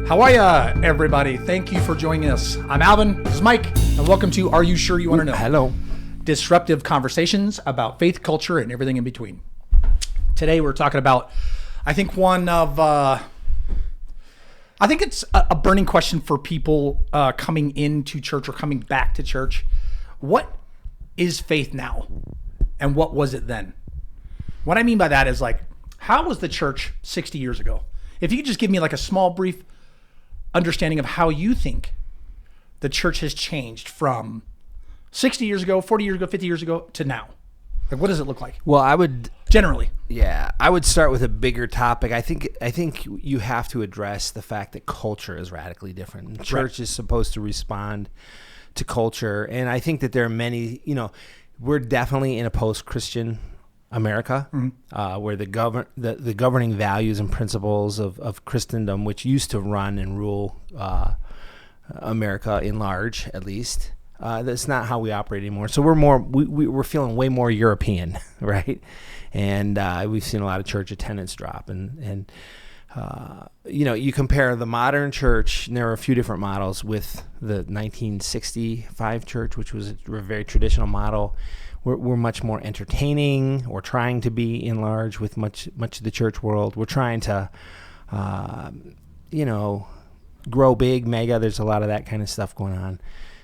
How are ya, everybody? Thank you for joining us. I'm Alvin. This is Mike, and welcome to Are You Sure You Want to Know? Hello. Disruptive conversations about faith, culture, and everything in between. Today we're talking about, I think it's a burning question for people coming into church or coming back to church. What is faith now? And what was it then? What I mean by that is how was the church 60 years ago? If you could just give me a small, brief understanding of how you think the church has changed from 60 years ago, 40 years ago, 50 years ago to now. What does it look like? Well, I would generally. Yeah, I would start with a bigger topic. I think you have to address the fact that culture is radically different. The church is supposed to respond to culture, and I think that there are many, we're definitely in a post-Christian America, where the governing values and principles of Christendom, which used to run and rule America in large, at least, that's not how we operate anymore. So we're feeling way more European, right? And we've seen a lot of church attendance drop, and you compare the modern church, and there are a few different models, with the 1965 church, which was a very traditional model. We're much more entertaining, or trying to be in large with much of the church world. We're trying to, grow big, mega. There's a lot of that kind of stuff going on.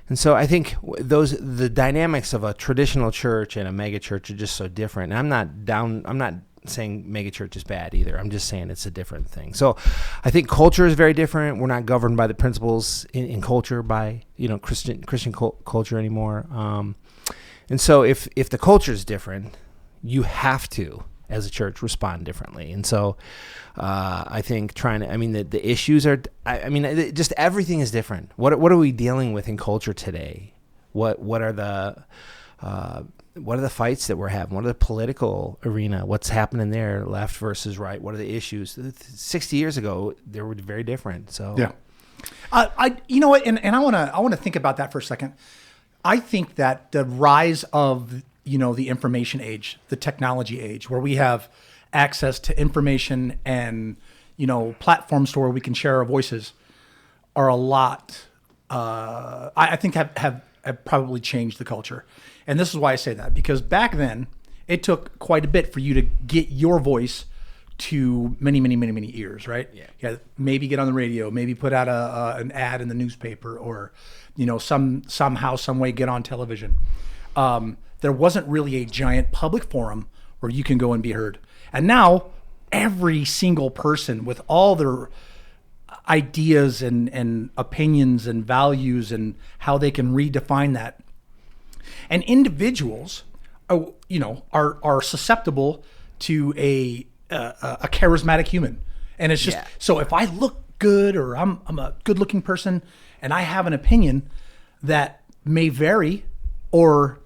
And so I think the dynamics of a traditional church and a mega church are just so different. And I'm not saying mega church is bad either. I'm just saying it's a different thing. So I think culture is very different. We're not governed by the principles in culture by, Christian culture anymore. And so if the culture is different, you have to, as a church, respond differently. And so I think the issues are, just everything is different. What are we dealing with in culture today? What are the fights that we're having? What are the political arena? What's happening there, left versus right? What are the issues? 60 years ago, they were very different. So yeah, you know what? And I want to think about that for a second. I think that the rise of, the information age, the technology age, where we have access to information and, platforms where we can share our voices, are a lot, I think have probably changed the culture. And this is why I say that, because back then it took quite a bit for you to get your voice to many, many, many, many ears, right? Yeah. Maybe get on the radio, maybe put out an ad in the newspaper, or, somehow, some way get on television. There wasn't really a giant public forum where you can go and be heard. And now every single person with all their ideas and opinions and values and how they can redefine that. And individuals, are susceptible to a charismatic human. And it's just, so if I look good, or I'm a good looking person, and I have an opinion that may vary, or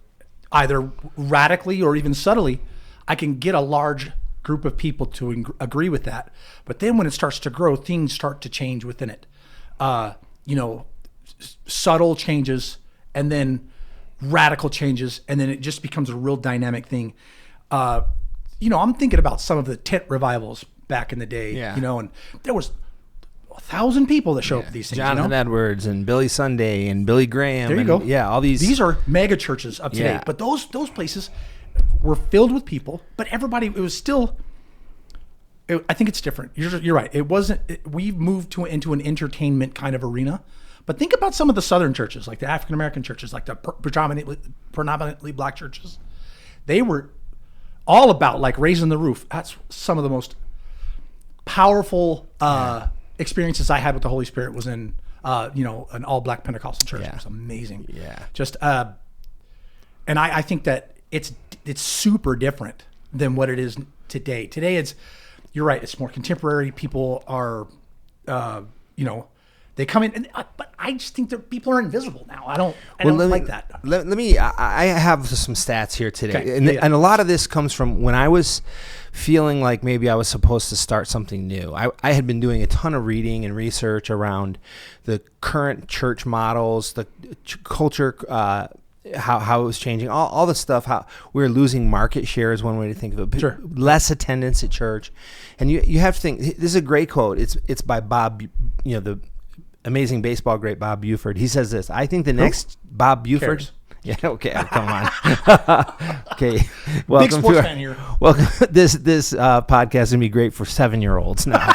either radically or even subtly, I can get a large group of people to agree with that. But then when it starts to grow, things start to change within it. Subtle changes, and then radical changes, and then it just becomes a real dynamic thing. I'm thinking about some of the tent revivals back in the day, and there was 1,000 people that show up at these things. Jonathan Edwards and Billy Sunday and Billy Graham. There you go. Yeah, all these. These are mega churches of today. But those places were filled with people, but everybody, it was still, I think it's different. You're right. It wasn't, we've moved into an entertainment kind of arena. But think about some of the Southern churches, like the African-American churches, like the predominantly black churches. They were all about raising the roof. That's some of the most powerful experiences I had with the Holy Spirit was in, an all-black Pentecostal church. It was amazing. Yeah. Just, and I think that it's super different than what it is today. Today, you're right. It's more contemporary. People are, they come in, but I just think that people are invisible now. I don't like that. Let me. I have some stats here today, Okay. And a lot of this comes from when I was feeling like maybe I was supposed to start something new. I had been doing a ton of reading and research around the current church models, the culture how it was changing, all the stuff, how we were losing market share is one way to think of it. Sure. Less attendance at church. And you have to think, this is a great quote. It's by Bob, the amazing baseball great Bob Buford. He says this, I think the next Bob Buford. Cares? Yeah, okay, come on. Okay. Welcome Big sports fan here. Welcome. This podcast is going to be great for 7-year-olds now.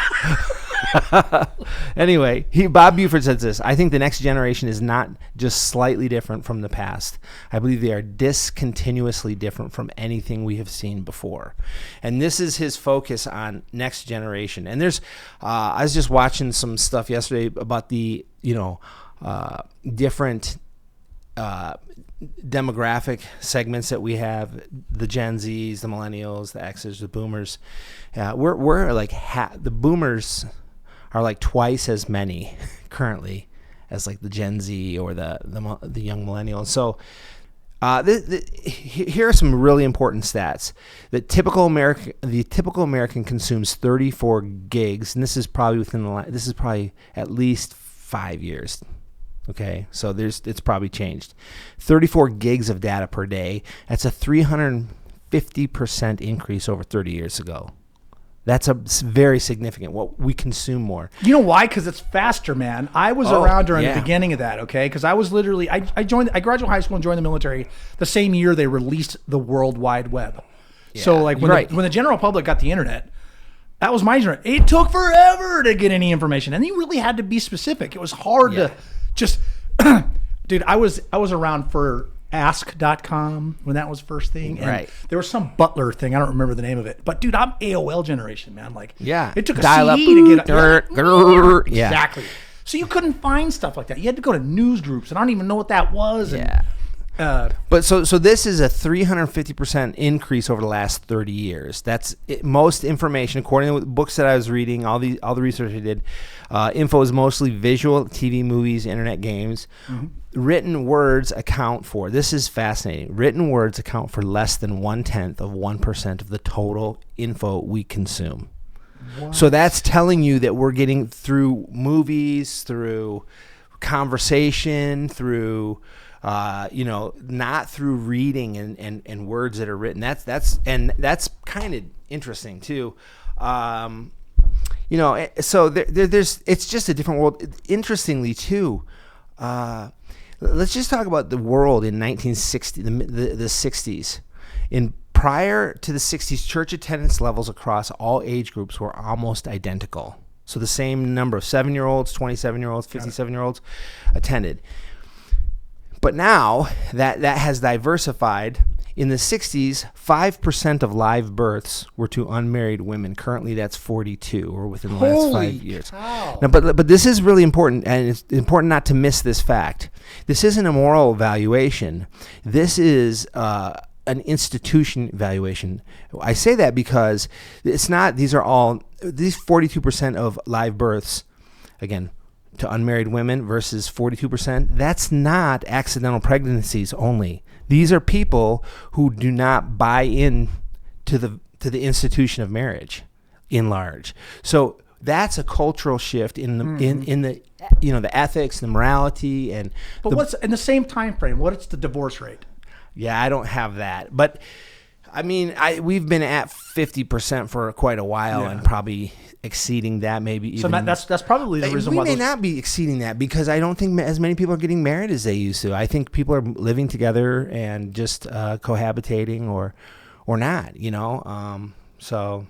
Anyway, Bob Buford says this, I think the next generation is not just slightly different from the past. I believe they are discontinuously different from anything we have seen before. And this is his focus on next generation. And there's, I was just watching some stuff yesterday about the, different demographic segments that we have, the Gen Zs, the millennials, the Xers, the boomers. We're like the boomers are like twice as many currently as like the Gen Z or the young millennials. So here are some really important stats. The typical American consumes 34 gigs, and this is probably at least 5 years. Okay, so it's probably changed. 34 gigs of data per day. That's a 350% increase over 30 years ago. That's very significant. What we consume more. You know why? Because it's faster, man. I was around during the beginning of that. Okay, because I was literally I graduated high school and joined the military the same year they released the World Wide Web. Yeah, so like when the general public got the internet, that was my internet. It took forever to get any information, and you really had to be specific. It was hard to. Just, dude, I was around for ask.com when that was first thing. And there was some Butler thing. I don't remember the name of it. But, dude, I'm AOL generation, man. Like, it took a CD to get exactly. So you couldn't find stuff like that. You had to go to news groups, and I don't even know what that was. But so this is a 350% increase over the last 30 years. That's it. Most information, according to the books that I was reading, all the research I did, info is mostly visual, TV, movies, internet, games. Mm-hmm. Written words account for, this is fascinating, written words account for less than 0.1% of the total info we consume. What? So that's telling you that we're getting through movies, through conversation, through... not through reading and words that are written. That's kind of interesting too. So there's it's just a different world. Interestingly too, let's just talk about the world in 1960, the 60s. Prior to the 60s, church attendance levels across all age groups were almost identical. So the same number of 7-year-olds, 27-year-olds, 57-year-olds attended. But now that has diversified. In the 60s, 5% of live births were to unmarried women. Currently, that's 42, or within the last 5 years. Now, but this is really important, and it's important not to miss this fact. This isn't a moral evaluation. This is an institution evaluation. I say that because it's not. These 42% of live births, again, to unmarried women versus 42%, that's not accidental pregnancies only. These are people who do not buy in to the institution of marriage in large. So that's a cultural shift in the the ethics, the morality, and what's in the same time frame? What's the divorce rate? Yeah, I don't have that, but I mean, we've been at 50% for quite a while, and probably exceeding that, maybe even. So that's probably the reason why we may not be exceeding that, because I don't think as many people are getting married as they used to. I think people are living together and just cohabitating or not. So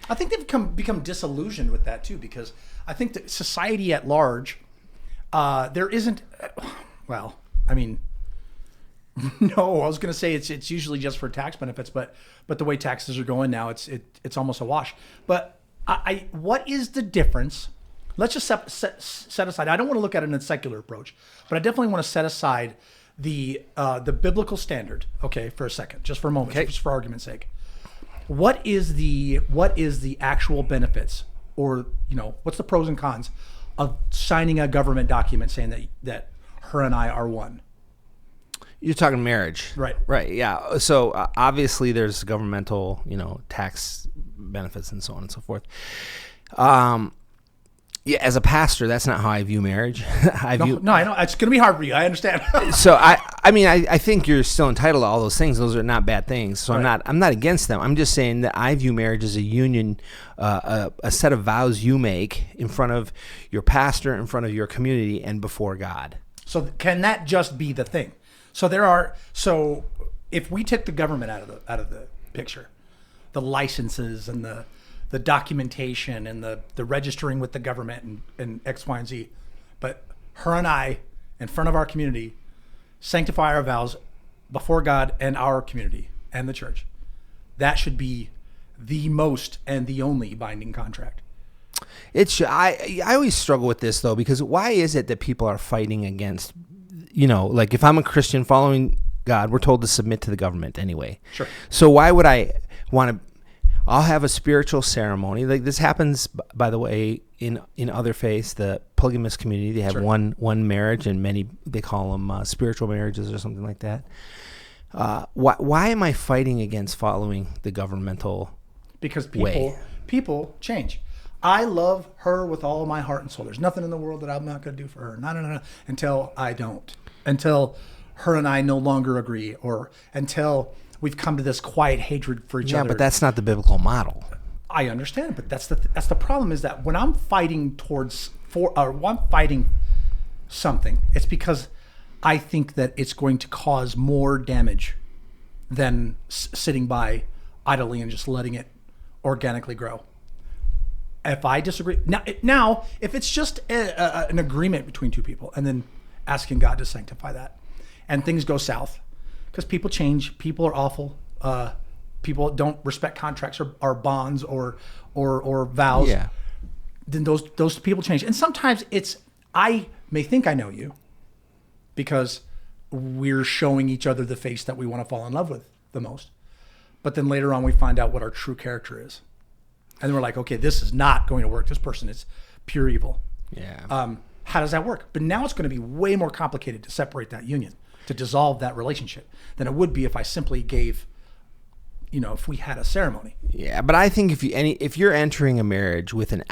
I think they've become disillusioned with that too, because I think that society at large, there isn't. Well, I mean. No, I was going to say it's usually just for tax benefits, but the way taxes are going now, it's almost a wash. But what is the difference? Let's just set aside. I don't want to look at it in a secular approach, but I definitely want to set aside the biblical standard. Okay, for a second, just for a moment, just for argument's sake. What is the actual benefits, or what's the pros and cons of signing a government document saying that her and I are one? You're talking marriage. Right. Right, yeah. So obviously there's governmental, tax benefits and so on and so forth. Yeah, as a pastor, that's not how I view marriage. I know it's going to be hard for you. I understand. So I think you're still entitled to all those things. Those are not bad things. So right. I'm not against them. I'm just saying that I view marriage as a union, a set of vows you make in front of your pastor, in front of your community, and before God. So can that just be the thing? So if we took the government out of the picture, the licenses and the documentation and the registering with the government and X, Y, and Z. But her and I, in front of our community, sanctify our vows before God and our community and the church. That should be the most and the only binding contract. I always struggle with this, though, because why is it that people are fighting against, like if I'm a Christian following God, we're told to submit to the government anyway. Sure. So why would I want to... I'll have a spiritual ceremony. Like this happens, by the way, in other faiths, the polygamous community. They have sure. one marriage, and many they call them spiritual marriages or something like that. Why am I fighting against following the governmental? Because way? People change. I love her with all my heart and soul. There's nothing in the world that I'm not going to do for her. No, until I don't. Until her and I no longer agree, or until we've come to this quiet hatred for each other. Yeah, but that's not the biblical model. I understand, but that's the problem, is that when I'm fighting I'm fighting something, it's because I think that it's going to cause more damage than sitting by idly and just letting it organically grow. If I disagree, now if it's just an agreement between two people and then asking God to sanctify that, and things go south, because people change, people are awful, people don't respect contracts or bonds or vows. Yeah. Then those people change, and sometimes I may think I know you because we're showing each other the face that we want to fall in love with the most, but then later on we find out what our true character is, and then we're like, okay, this is not going to work. This person is pure evil. Yeah. How does that work? But now it's going to be way more complicated to separate that union, to dissolve that relationship, than it would be if I simply gave, if we had a ceremony. Yeah, but I think if you're entering a marriage with an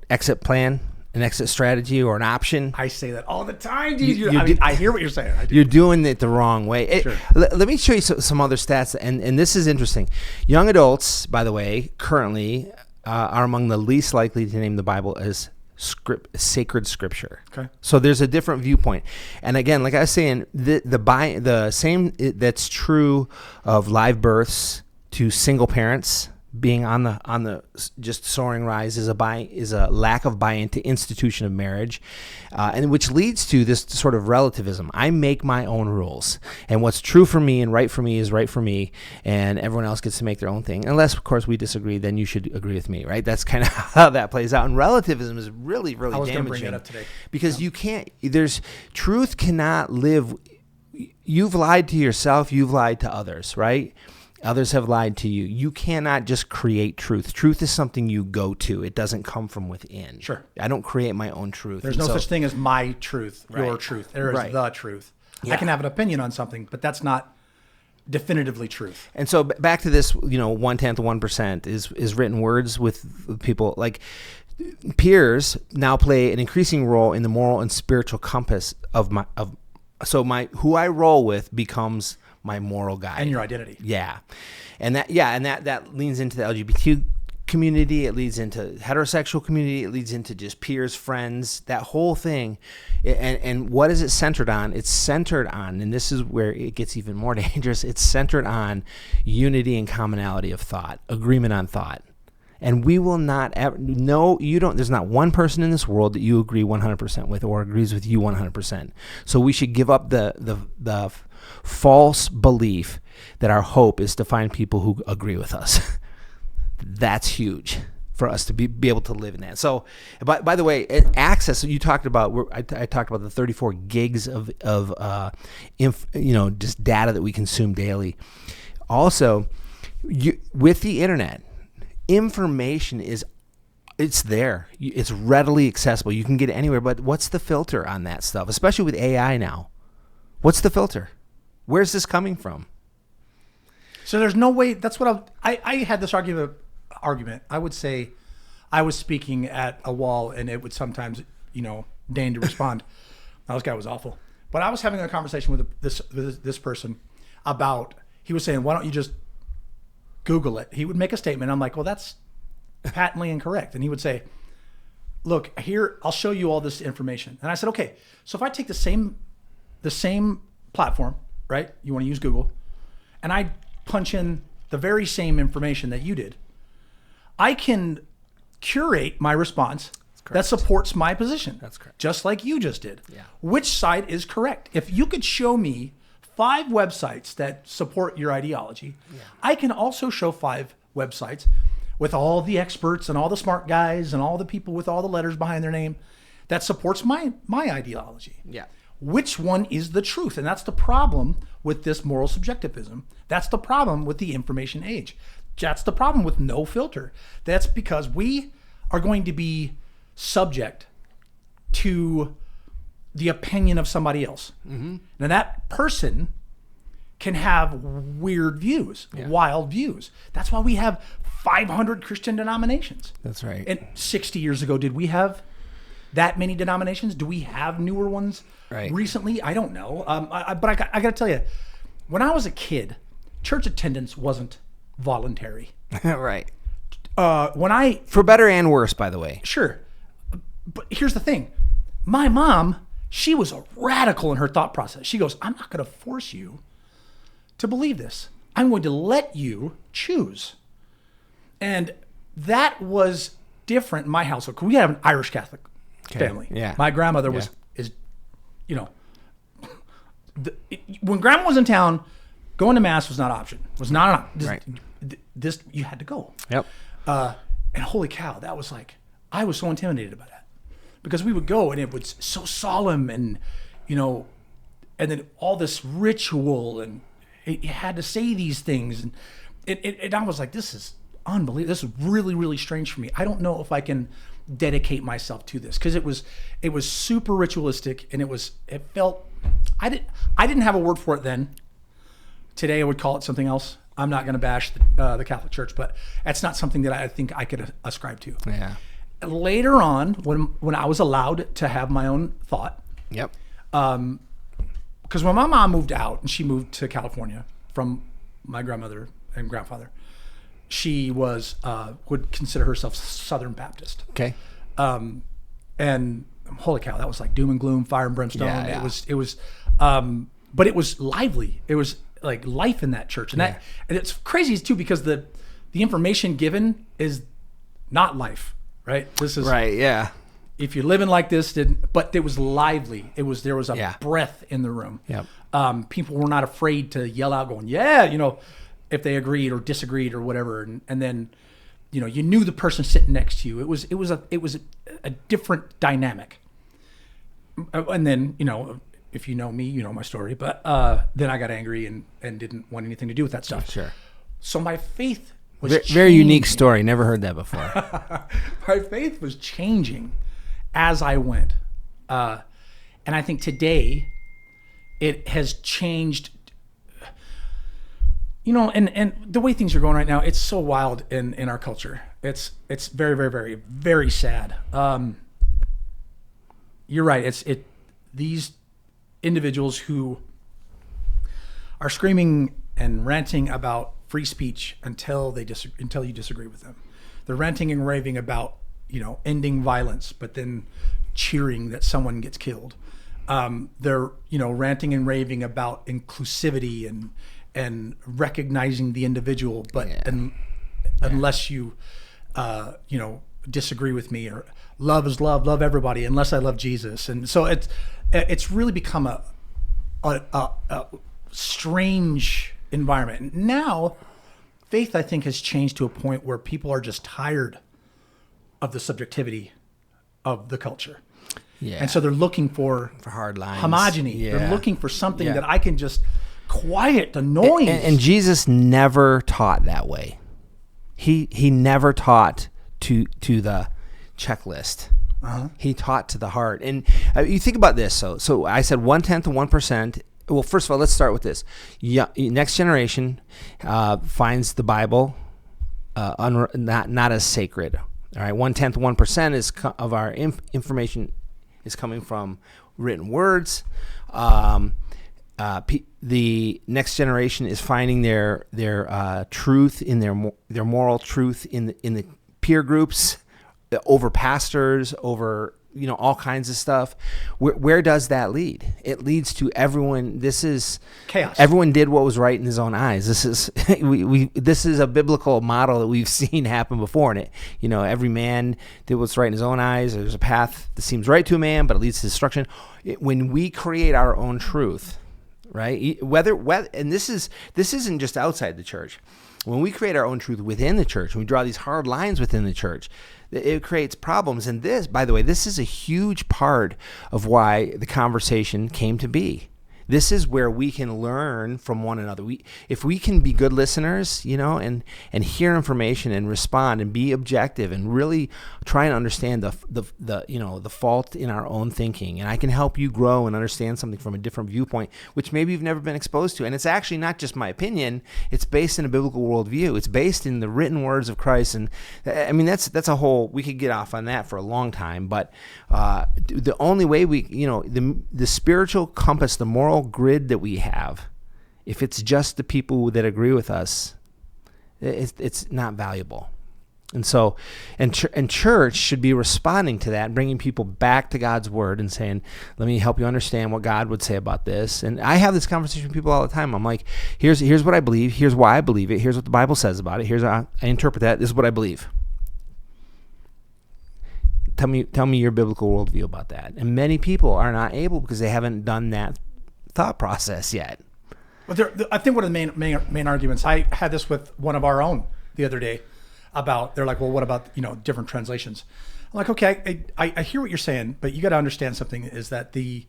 exit plan, an exit strategy, or an option, I say that all the time. Dude. I hear what you're saying. I do. You're doing it the wrong way. Sure. Let me show you some other stats, and this is interesting. Young adults, by the way, currently are among the least likely to name the Bible as sacred scripture. Okay. So there's a different viewpoint. And again, like I was saying, the same that's true of live births to single parents being on the just soaring rise is a lack of buy-in to institution of marriage, and which leads to this sort of relativism. I make my own rules, and what's true for me and right for me is right for me, and everyone else gets to make their own thing. Unless, of course, we disagree, then you should agree with me, right? That's kind of how that plays out. And relativism is really, really damaging. I was going to bring that up today. Because you can't. Truth cannot live. You've lied to yourself. You've lied to others, right? Others have lied to you. You cannot just create truth. Truth is something you go to. It doesn't come from within. Sure. I don't create my own truth. There's no such thing as my truth, right. Your truth. There is the truth. Yeah. I can have an opinion on something, but that's not definitively truth. And so back to this, 1/10 of 1% is written words with people. Like peers now play an increasing role in the moral and spiritual compass who I roll with becomes my moral guide and your identity. Yeah. And that leans into the LGBT community. It leads into heterosexual community. It leads into just peers, friends, that whole thing. And what is it centered on? It's centered on, and this is where it gets even more dangerous, it's centered on unity and commonality of thought, agreement on thought. And we will not ever, there's not one person in this world that you agree 100% with or agrees with you 100%. So we should give up the false belief that our hope is to find people who agree with us. That's huge for us to be able to live in that. So, by the way, access, you talked about, I talked about the 34 gigs of just data that we consume daily. Also, with the internet, information it's there. It's readily accessible. You can get it anywhere. But what's the filter on that stuff? Especially with AI now. What's the filter? Where's this coming from? So there's no way. That's what I had this argument. I would say, I was speaking at a wall and it would sometimes, deign to respond. Now, this guy was awful. But I was having a conversation with this person about, he was saying, why don't you just Google it? He would make a statement. I'm like, well, that's patently incorrect. And he would say, look, here, I'll show you all this information. And I said, okay, so if I take the same platform, right? You want to use Google, and I punch in the very same information that you did, I can curate my response that supports my position. That's correct. Just like you just did. Yeah. Which side is correct? If you could show me 5 websites that support your ideology, I can also show 5 websites with all the experts and all the smart guys and all the people with all the letters behind their name that supports my ideology. Yeah. Which one is the truth? And that's the problem with this moral subjectivism. That's the problem with the information age. That's the problem with no filter. That's because we are going to be subject to the opinion of somebody else. Mm-hmm. Now that person can have weird views, wild views. That's why we have 500 Christian denominations. That's right. And 60 years ago, did we have that many denominations? Do we have newer ones recently? I don't know. But I got to tell you, when I was a kid, church attendance wasn't voluntary. Right. For better and worse, by the way. Sure. But here's the thing. My mom, she was a radical in her thought process. She goes, I'm not going to force you to believe this. I'm going to let you choose. And that was different in my household. We have an Irish Catholic family. Yeah. My grandmother when grandma was in town, going to mass was not an option. Was not an option. Right. This you had to go. Yep. And holy cow, that was like, I was so intimidated by that. Because we would go and it was so solemn and, and then all this ritual and you had to say these things. And I was like, this is unbelievable. This is really, really strange for me. I don't know if I can dedicate myself to this because it was super ritualistic and it felt, I didn't have a word for it then. Today I would call it something else. I'm not going to bash the Catholic Church, but that's not something that I think I could ascribe to. Yeah. Later on, when I was allowed to have my own thought. Yep. Because when my mom moved out and she moved to California from my grandmother and grandfather, she was would consider herself Southern Baptist. Okay. And holy cow, that was like doom and gloom, fire and brimstone. Yeah. It was, but it was lively. It was like life in that church, and and it's crazy too because the information given is not life. Right. This is right. Yeah. If you're living like this, but it was lively. There was a breath in the room. Yep. People were not afraid to yell out, going, "Yeah," if they agreed or disagreed or whatever. And then, you knew the person sitting next to you. It was a different dynamic. And then, if you know me, you know my story. But then I got angry and didn't want anything to do with that stuff. Sure. So my faith. Very unique story. Never heard that before. My faith was changing as I went. And I think today it has changed, and the way things are going right now, it's so wild in our culture. It's very, very, very, very sad. You're right. These individuals who are screaming and ranting about free speech until you disagree with them. They're ranting and raving about, ending violence, but then cheering that someone gets killed. They're, ranting and raving about inclusivity and recognizing the individual, but unless you, disagree with me, or love is love everybody unless I love Jesus. And so it's really become a strange environment. Now, faith, I think, has changed to a point where people are just tired of the subjectivity of the culture. Yeah. And so they're looking for hard lines, homogeny. Yeah. They're looking for something that I can just quiet the noise. And Jesus never taught that way. He never taught to the checklist. Uh-huh. He taught to the heart. And you think about this. So I said 1/10 of 1%. Well, first of all, let's start with this. Next generation finds the Bible not as sacred. All right, 1/10, 1% of our information is coming from written words. The next generation is finding their truth in their moral truth in the peer groups, over pastors, over all kinds of stuff. Where does that lead? It leads to everyone. This is chaos. Everyone did what was right in his own eyes. This is this is a biblical model that we've seen happen before. And every man did what's right in his own eyes. There's a path that seems right to a man, but it leads to destruction. When we create our own truth, right? Whether and this isn't just outside the church. When we create our own truth within the church, and we draw these hard lines within the church, it creates problems. And this, by the way, this is a huge part of why the conversation came to be. This is where we can learn from one another. If we can be good listeners, and hear information and respond and be objective and really try and understand the fault in our own thinking, and I can help you grow and understand something from a different viewpoint, which maybe you've never been exposed to. And it's actually not just my opinion; it's based in a biblical worldview. It's based in the written words of Christ. And I mean, that's a whole. We could get off on that for a long time, but the only way the spiritual compass, the moral grid that we have, if it's just the people that agree with us, it's not valuable. And so, and church should be responding to that, bringing people back to God's word and saying, let me help you understand what God would say about this. And I have this conversation with people all the time. I'm like, here's what I believe. Here's why I believe it. Here's what the Bible says about it. Here's how I interpret that. This is what I believe. Tell me your biblical worldview about that. And many people are not able because they haven't done that thought process yet. But I think one of the main arguments, I had this with one of our own the other day about, they're like, well, what about different translations? I'm like, okay, I hear what you're saying, but you got to understand something, is that the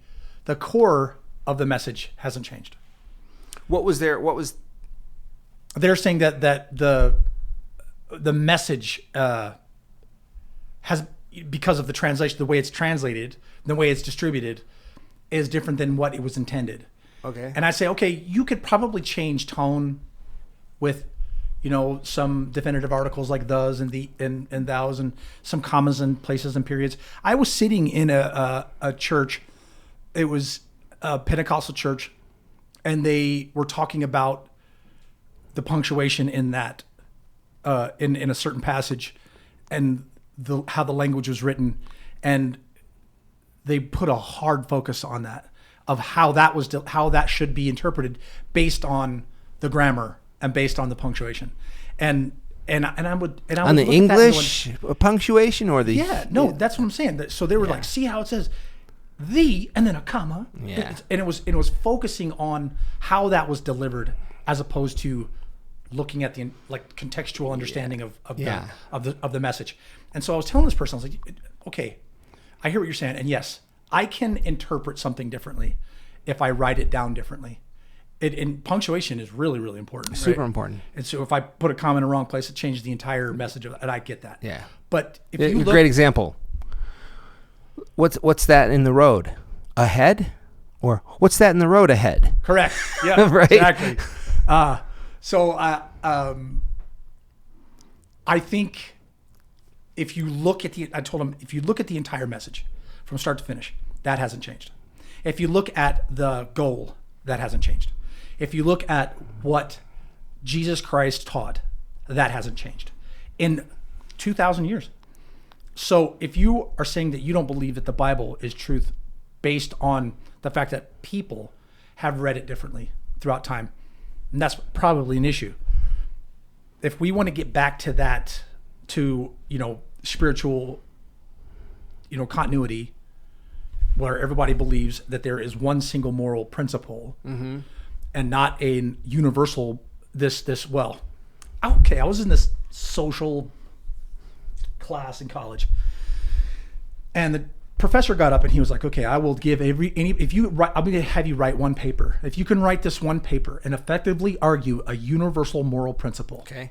core of the message hasn't changed. They're saying that the message has, because of the translation, the way it's translated, the way it's distributed, is different than what it was intended. Okay. And I say, okay, you could probably change tone with, some definitive articles like those and thous and some commas and places and periods. I was sitting in a church. It was a Pentecostal church, and they were talking about the punctuation in that, in a certain passage, and how the language was written, and they put a hard focus on that, of how that should be interpreted based on the grammar and based on the punctuation, and I would on the English punctuation or the that's what I'm saying. So they were like, see how it says the and then a comma, and it was focusing on how that was delivered as opposed to looking at the contextual understanding of the message. And so I was telling this person, I was like, okay, I hear what you're saying, and yes, I can interpret something differently if I write it down differently. And punctuation is really, really important. Super important. And so if I put a comma in the wrong place, it changes the entire message of it, and I get that. Yeah. But if you look, great example. What's that in the road? Ahead? Or what's that in the road ahead? Correct. Yeah. Right? Exactly. I think if you look at I told him, if you look at the entire message from start to finish, that hasn't changed. If you look at the goal, that hasn't changed. If you look at what Jesus Christ taught, that hasn't changed in 2,000 years. So if you are saying that you don't believe that the Bible is truth based on the fact that people have read it differently throughout time, and that's probably an issue. If we want to get back to that, to spiritual continuity, where everybody believes that there is one single moral principle, mm-hmm. and not a universal I was in this social class in college, and the professor got up and he was like, okay, I will give I'm going to have you write one paper. If you can write this one paper and effectively argue a universal moral principle. Okay.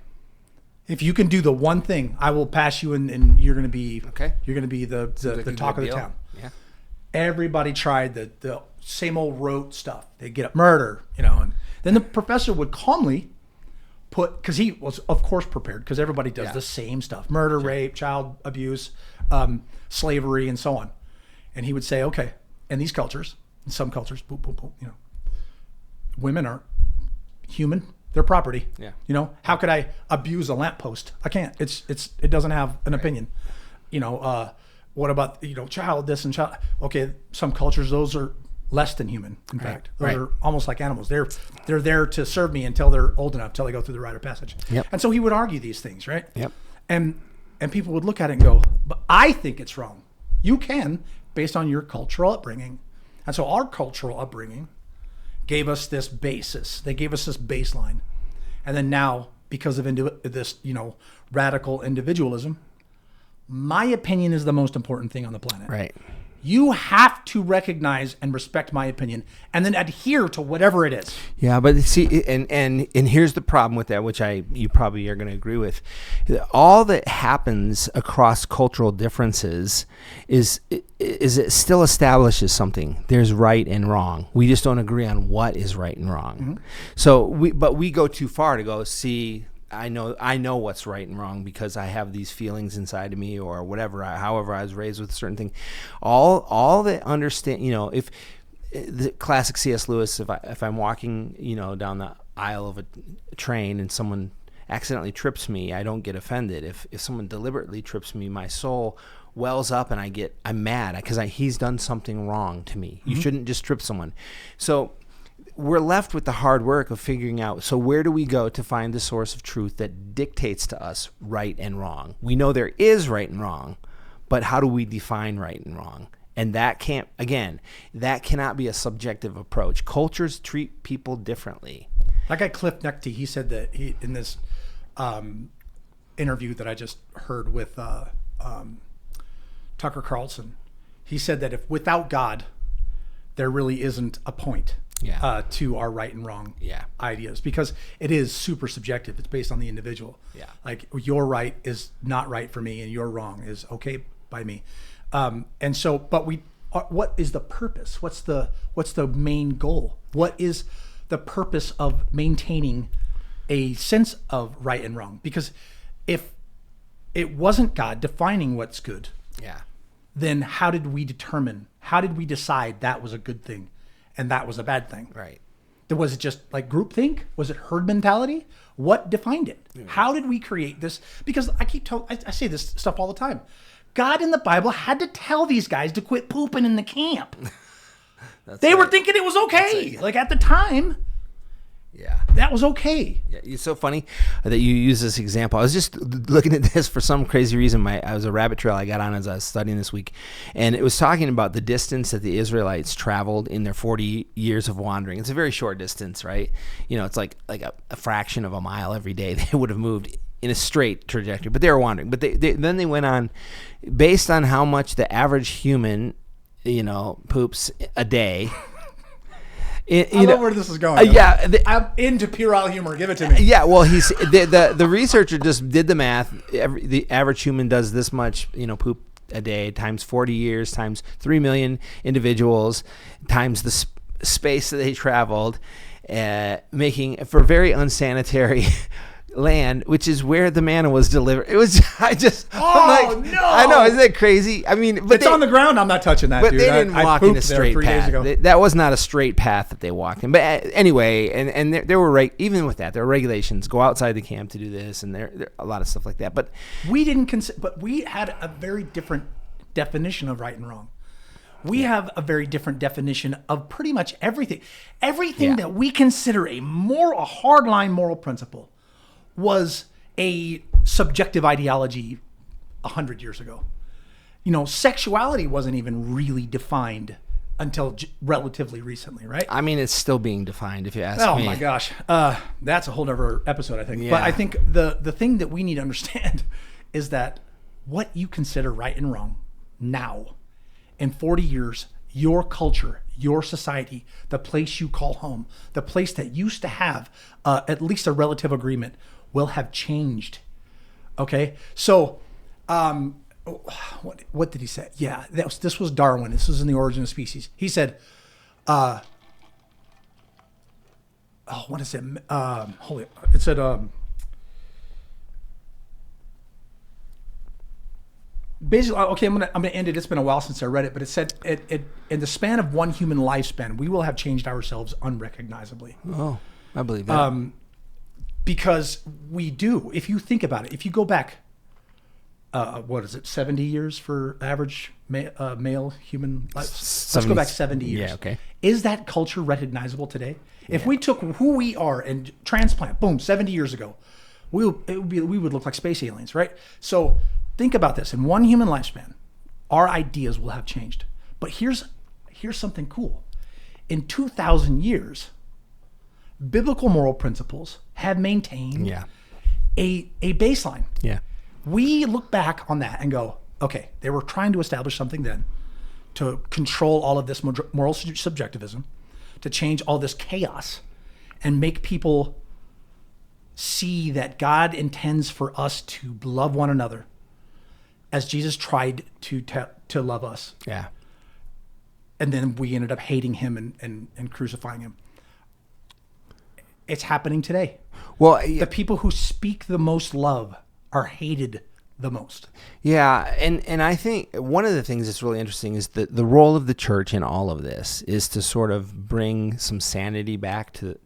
If you can do the one thing, I will pass you, and you're going to be okay. You're going to be the talk of the town. Yeah. Everybody tried the same old rote stuff. They get up, murder, and then the professor would calmly because he was, of course, prepared, because everybody does the same stuff: murder, rape, child abuse, slavery, and so on. And he would say, okay, in these cultures, in some cultures, boom, boom, boom, women are human; they're property. Yeah. How could I abuse a lamppost? I can't. It doesn't have an opinion. What about child this and child? Okay, some cultures, those are less than human. In fact, those are almost like animals. They're there to serve me until they're old enough, until they go through the rite of passage. Yep. And so he would argue these things, right? Yep. And people would look at it and go, but I think it's wrong. You can, based on your cultural upbringing. And so our cultural upbringing gave us this basis. They gave us this baseline. And then now, because of this, radical individualism, my opinion is the most important thing on the planet. Right. You have to recognize and respect my opinion, and then adhere to whatever it is. Yeah, but see, and here's the problem with that, which you probably are going to agree with. All that happens across cultural differences is it still establishes something. There's right and wrong. We just don't agree on what is right and wrong. Mm-hmm. So we go too far to go see. I know what's right and wrong because I have these feelings inside of me, or whatever. However, I was raised with a certain thing. All that understand. If the classic C.S. Lewis, if I'm walking, down the aisle of a train and someone accidentally trips me, I don't get offended. If someone deliberately trips me, my soul wells up and I'm mad because he's done something wrong to me. Mm-hmm. You shouldn't just trip someone. So we're left with the hard work of figuring out, so where do we go to find the source of truth that dictates to us right and wrong? We know there is right and wrong, but how do we define right and wrong? And that cannot be a subjective approach. Cultures treat people differently. That guy Cliff Nechty, he said that in this interview that I just heard with Tucker Carlson, he said that if without God, there really isn't a point. To our right and wrong ideas, because it is super subjective. It's based on the individual. Yeah. Like your right is not right for me and your wrong is okay by me. And so, but what is the purpose? What's the main goal? What is the purpose of maintaining a sense of right and wrong? Because if it wasn't God defining what's good, then how did we decide that was a good thing and that was a bad thing? Right. Was it just like groupthink? Was it herd mentality? What defined it? Yeah. How did we create this? Because I say this stuff all the time. God in the Bible had to tell these guys to quit pooping in the camp. They were thinking it was okay. Like at the time, that was okay. Yeah, it's so funny that you use this example. I was just looking at this for some crazy reason. I was a rabbit trail I got on as I was studying this week, and it was talking about the distance that the Israelites traveled in their 40 years of wandering. It's a very short distance, right? It's like a fraction of a mile every day they would have moved in a straight trajectory, but they were wandering. But then they went on, based on how much the average human, poops a day. I love where this is going. I'm into puerile humor. Give it to me. Yeah, well, the researcher just did the math. The average human does this much, poop a day times 40 years times 3 million individuals times the space that they traveled, making for very unsanitary land, which is where the manna was delivered. It was, I know, isn't that crazy? I mean, but it's on the ground. I'm not touching that. But dude. they didn't walk in a straight path. That was not a straight path that they walked in. But anyway, and there were even with that, there were regulations. Go outside the camp to do this, and there a lot of stuff like that. But we didn't consider. But we had a very different definition of right and wrong. We have a very different definition of pretty much everything. Everything that we consider a hardline moral principle was a subjective ideology 100 years ago. Sexuality wasn't even really defined until relatively recently, right? I mean, it's still being defined, if you ask me. Oh my gosh. That's a whole other episode, I think. Yeah. But I think the thing that we need to understand is that what you consider right and wrong now, in 40 years, your culture, your society, the place you call home, the place that used to have at least a relative agreement will have changed. Okay? So, what did he say? Yeah, this was Darwin. This was in The Origin of Species. He said, what is it? It said, basically, okay, I'm gonna end it. It's been a while since I read it, but it said it in the span of one human lifespan, we will have changed ourselves unrecognizably. Oh, I believe that. Because we do. If you think about it, if you go back, what is it, 70 years for average male human life? Let's go back 70 years. Yeah, okay. Is that culture recognizable today? Yeah. If we took who we are and transplant, boom, 70 years ago, we would look like space aliens, right? So think about this. In one human lifespan, our ideas will have changed. But here's something cool. In 2,000 years, biblical moral principles have maintained a baseline. Yeah. We look back on that and go, okay, they were trying to establish something then to control all of this moral subjectivism, to change all this chaos and make people see that God intends for us to love one another as Jesus tried to love us. Yeah. And then we ended up hating him and crucifying him. It's happening today. Well, the people who speak the most love are hated the most. Yeah, and I think one of the things that's really interesting is that the role of the church in all of this is to sort of bring some sanity back to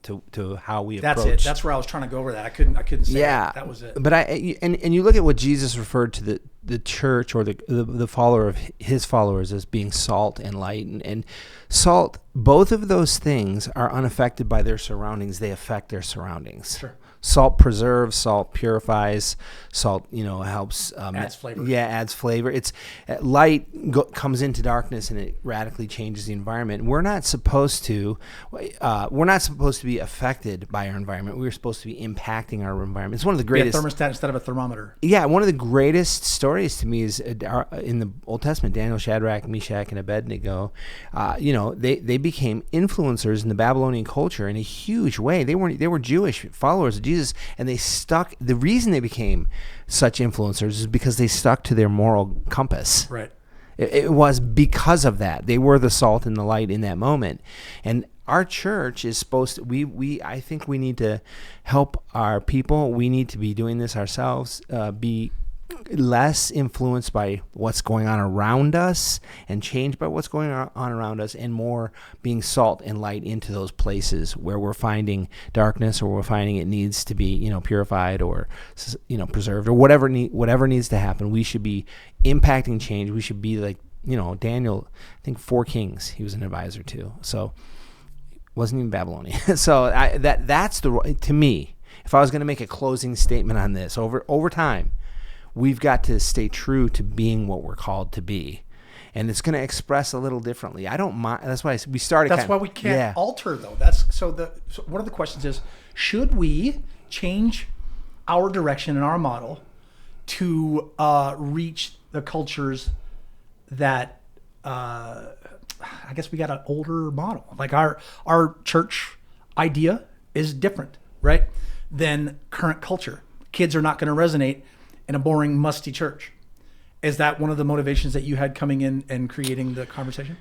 how we approach. That's it. That's where I was trying to go over that. I couldn't say that. That was it. But and you look at what Jesus referred to the church or the follower of his followers as being salt and light, and salt. Both of those things are unaffected by their surroundings. They affect their surroundings. Sure. Salt preserves, salt purifies, salt, helps. Adds flavor. Yeah, adds flavor. It's light comes into darkness and it radically changes the environment. We're not supposed to be affected by our environment. We're supposed to be impacting our environment. It's one of the greatest. A thermostat instead of a thermometer. Yeah, one of the greatest stories to me is in the Old Testament. Daniel, Shadrach, Meshach, and Abednego. They became influencers in the Babylonian culture in a huge way. They were Jewish followers of Jesus, and they stuck. The reason they became such influencers is because they stuck to their moral compass. Right. It was because of that. They were the salt and the light in that moment. And our church is supposed to, I think we need to help our people. We need to be doing this ourselves, be less influenced by what's going on around us and changed by what's going on around us, and more being salt and light into those places where we're finding darkness, or we're finding it needs to be purified or preserved, or whatever needs to happen. We should be impacting change. We should be like Daniel. I think 4 kings he was an advisor to, so it wasn't even Babylonian. So that's to me, if I was going to make a closing statement on this over time, we've got to stay true to being what we're called to be. And it's going to express a little differently. I don't mind. That's why we started. That's why we can't alter, though. So one of the questions is, should we change our direction and our model to reach the cultures that, I guess we got an older model. Like our church idea is different, right, than current culture. Kids are not going to resonate in a boring, musty church. Is that one of the motivations that you had coming in and creating the conversation?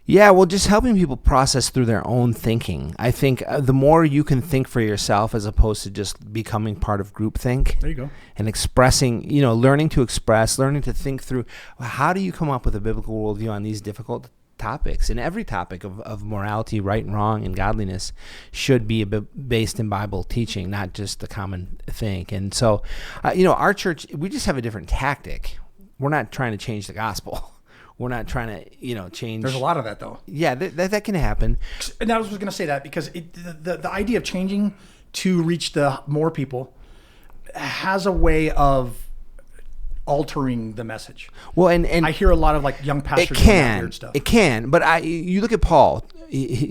Yeah, well, just helping people process through their own thinking. I think the more you can think for yourself as opposed to just becoming part of groupthink. There you go. And expressing, learning to express, learning to think through, how do you come up with a biblical worldview on these difficult topics? And every topic of morality, right and wrong, and godliness should be based in Bible teaching, not just the common think. And so, our church, we just have a different tactic. We're not trying to change the gospel. We're not trying to, change. There's a lot of that, though. Yeah, that can happen. And I was going to say that because the idea of changing to reach the more people has a way of altering the message. Well, and I hear a lot of like young pastors doing that weird stuff. It can, but you look at Paul. He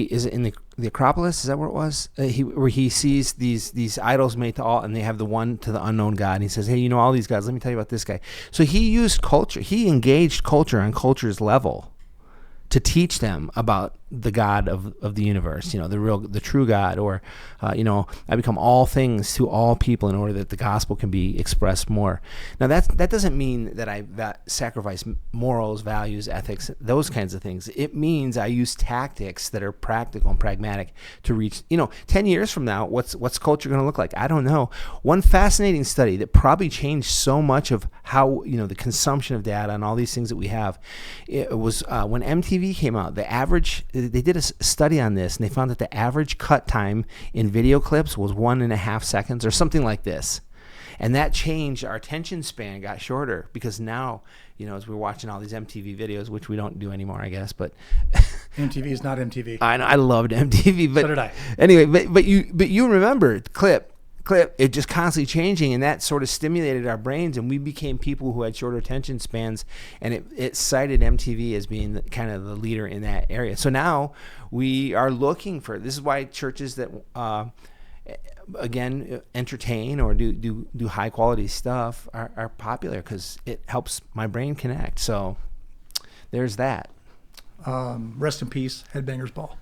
is in the Acropolis. Is that where it was? Where he sees these idols made to all, and they have the one to the unknown God. And he says, "Hey, all these guys. Let me tell you about this guy." So he used culture. He engaged culture on culture's level to teach them about the God of the universe, the true God, or, I become all things to all people in order that the gospel can be expressed more. Now that doesn't mean that I sacrifice morals, values, ethics, those kinds of things. It means I use tactics that are practical and pragmatic to reach, 10 years from now, what's culture going to look like? I don't know. One fascinating study that probably changed so much of how, the consumption of data and all these things that we have, it was when MTV came out, they did a study on this, and they found that the average cut time in video clips was 1.5 seconds or something like this. And that changed. Our attention span got shorter because now, as we're watching all these MTV videos, which we don't do anymore, I guess, but MTV is not MTV. I know, I loved MTV, but so did I. Anyway, but you remember clip, it just constantly changing, and that sort of stimulated our brains, and we became people who had shorter attention spans, and it cited MTV as being kind of the leader in that area. So now we are looking for, this is why churches that again entertain or do high quality stuff are popular, because it helps my brain connect. So there's that. Rest in peace, Headbangers Ball.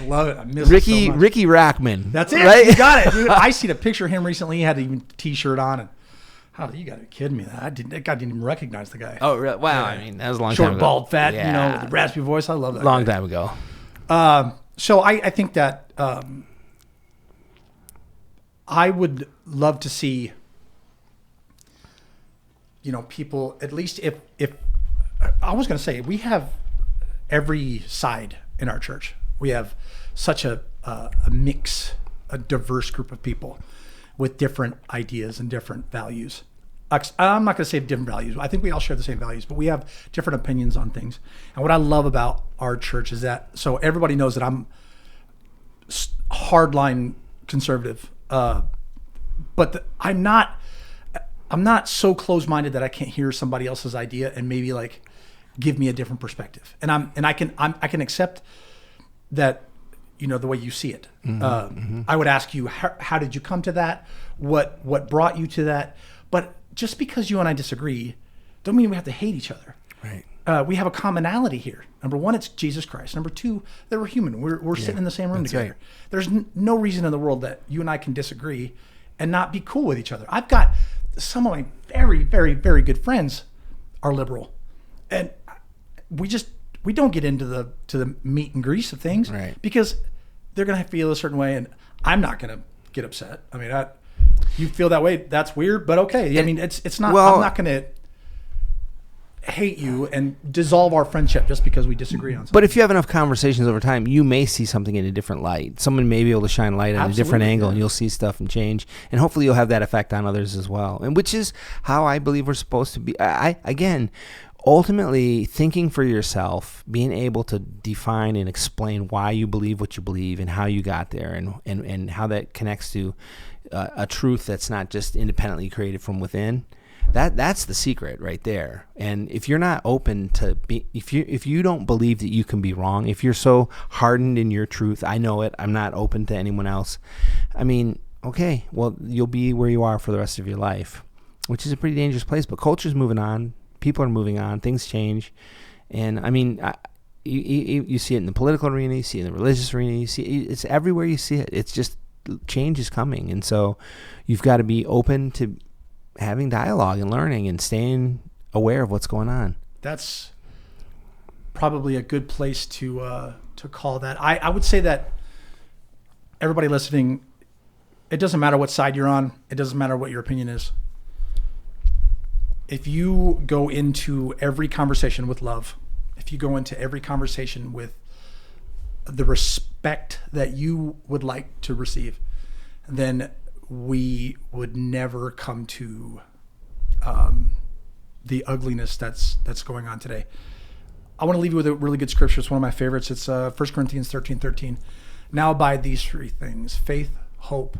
I love it. I miss it so much. Ricky Rackman. That's it. Right? You got it, dude. I seen a picture of him recently. He had even a T-shirt on. And you got to be kidding me. That guy didn't even recognize the guy. Oh, really? Wow. Yeah. I mean, that was a long Short, time ago. bald, fat, Yeah. with the raspy voice. I love that Long guy. time ago. So I think that I would love to see, people, at least if I was going to say, we have every side in our church. We have such a mix, a diverse group of people with different ideas and different values. I'm not going to say different values. I think we all share the same values, but we have different opinions on things. And what I love about our church is that, so everybody knows that I'm hardline conservative, but I'm not so closed-minded that I can't hear somebody else's idea and maybe like give me a different perspective. And I can accept that, the way you see it. I would ask you, how did you come to that? What brought you to that? But just because you and I disagree, don't mean we have to hate each other. Right. We have a commonality here. Number one, it's Jesus Christ. Number two, that we're human. We're sitting in the same room together. Right. There's no reason in the world that you and I can disagree and not be cool with each other. I've got some of my very, very, very good friends are liberal, and we don't get into the meat and grease of things, right, because they're gonna feel a certain way, and I'm not gonna get upset. I mean, you feel that way, that's weird, but okay. I mean, it's not. Well, I'm not gonna hate you and dissolve our friendship just because we disagree on something. But if you have enough conversations over time, you may see something in a different light. Someone may be able to shine light on a different angle, and you'll see stuff and change. And hopefully you'll have that effect on others as well. And which is how I believe we're supposed to be. Again, ultimately thinking for yourself, being able to define and explain why you believe what you believe and how you got there, and how that connects to a truth that's not just independently created from within. That's the secret right there. And if you're not open to if you don't believe that you can be wrong, if you're so hardened in your truth, I know it, I'm not open to anyone else. I mean, okay, well, you'll be where you are for the rest of your life, which is a pretty dangerous place. But culture's moving on, people are moving on, things change, and I mean, you see it in the political arena, you see it in the religious arena, you see it's everywhere. You see it. It's just change is coming, and so you've got to be open to having dialogue and learning and staying aware of what's going on. That's probably a good place to call that. I would say that everybody listening, it doesn't matter what side you're on. It doesn't matter what your opinion is. If you go into every conversation with love, if you go into every conversation with the respect that you would like to receive, then we would never come to the ugliness that's going on today. I want to leave you with a really good scripture. It's one of my favorites. It's 1 Corinthians 13:13. Now abide these three things: faith, hope,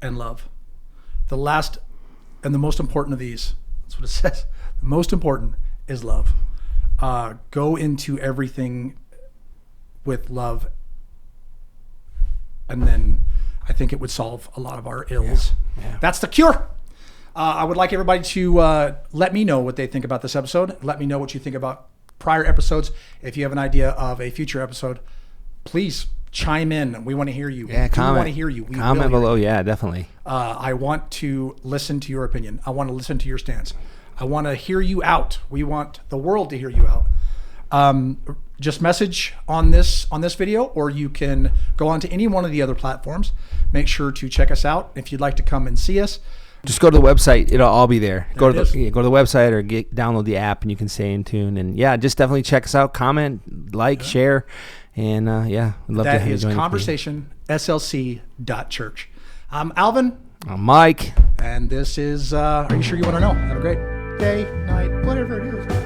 and love. The last and the most important of these, that's what it says. The most important is love. Go into everything with love, and then I think it would solve a lot of our ills. Yeah. That's the cure. I would like everybody to let me know what they think about this episode. Let me know what you think about prior episodes. If you have an idea of a future episode, please chime in. We want to hear you. Yeah, comment. We want to hear you. We comment below. Yeah, definitely. I want to listen to your opinion. I want to listen to your stance. I want to hear you out. We want the world to hear you out. Just message on this video, or you can go on to any one of the other platforms. Make sure to check us out. If you'd like to come and see us, just go to the website. It'll all be there. Go to the website or download the app, and you can stay in tune. And yeah, just definitely check us out. Comment, share, and we'd love to have you join. That is ConversationSLC.church. I'm Alvin. I'm Mike. And this is. Are you sure you want to know? Have a great day, night, whatever it is.